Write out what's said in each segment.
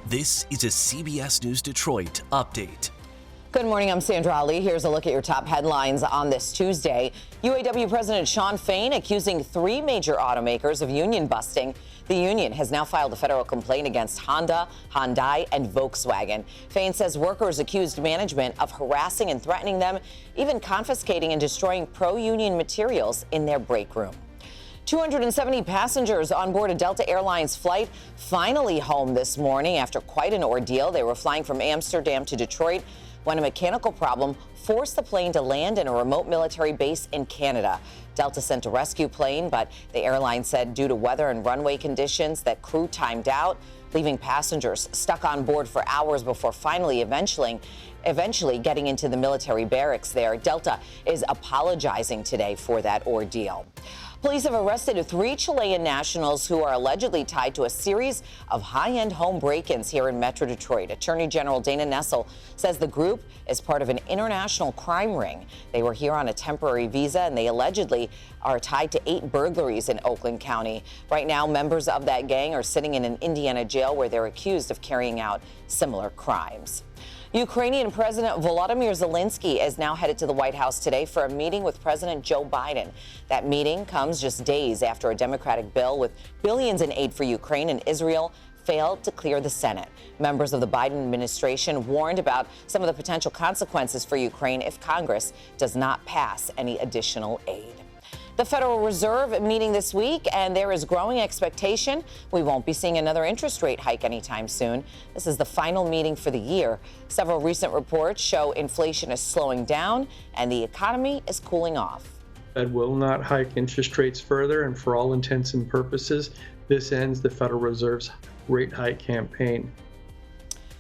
This is a CBS News Detroit update. Good morning, I'm Sandra Ali. Here's a look at your top headlines on this Tuesday. UAW President Shawn Fain accusing 3 major automakers of union busting. The union has now filed a federal complaint against Honda, Hyundai, and Volkswagen. Fain says workers accused management of harassing and threatening them, even confiscating and destroying pro-union materials in their break room. 270 passengers on board a Delta Airlines flight finally home this morning after quite an ordeal. They were flying from Amsterdam to Detroit when a mechanical problem forced the plane to land in a remote military base in Canada. Delta sent a rescue plane, but the airline said due to weather and runway conditions that crew timed out, leaving passengers stuck on board for hours before eventually getting into the military barracks there. Delta is apologizing today for that ordeal. Police have arrested 3 Chilean nationals who are allegedly tied to a series of high-end home break-ins here in Metro Detroit. Attorney General Dana Nessel says the group is part of an international crime ring. They were here on a temporary visa, and they allegedly are tied to 8 burglaries in Oakland County. Right now, members of that gang are sitting in an Indiana jail where they're accused of carrying out similar crimes. Ukrainian President Volodymyr Zelensky is now headed to the White House today for a meeting with President Joe Biden. That meeting comes just days after a Democratic bill with billions in aid for Ukraine and Israel failed to clear the Senate. Members of the Biden administration warned about some of the potential consequences for Ukraine if Congress does not pass any additional aid. The Federal Reserve meeting this week, and there is growing expectation we won't be seeing another interest rate hike anytime soon. This is the final meeting for the year. Several recent reports show inflation is slowing down and the economy is cooling off. The Fed will not hike interest rates further, and for all intents and purposes, this ends the Federal Reserve's rate hike campaign.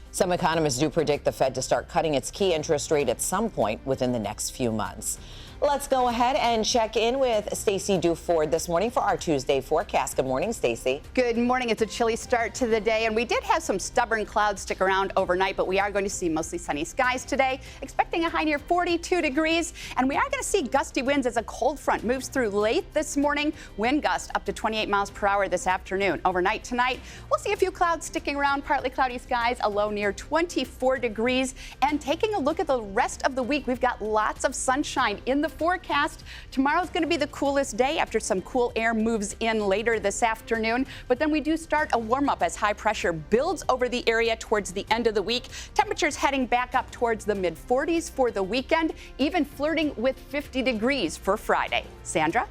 Some economists do predict the Fed to start cutting its key interest rate at some point within the next few months. Let's go ahead and check in with Stacey Duford this morning for our Tuesday forecast. Good morning, Stacey. Good morning. It's a chilly start to the day, and we did have some stubborn clouds stick around overnight, but we are going to see mostly sunny skies today, expecting a high near 42 degrees, and we are going to see gusty winds as a cold front moves through late this morning. Wind gust up to 28 miles per hour this afternoon. Overnight tonight, we'll see a few clouds sticking around, partly cloudy skies, a low near 24 degrees. And taking a look at the rest of the week, we've got lots of sunshine in the forecast. Tomorrow's going to be the coolest day after some cool air moves in later this afternoon. But then we do start a warm up as high pressure builds over the area towards the end of the week. Temperatures heading back up towards the mid 40s for the weekend, even flirting with 50 degrees for Friday. Sandra?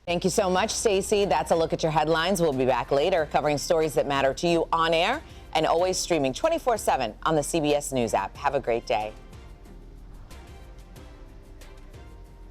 Thank you so much, Stacey. That's a look at your headlines. We'll be back later covering stories that matter to you on air and always streaming 24/7 on the CBS News app. Have a great day.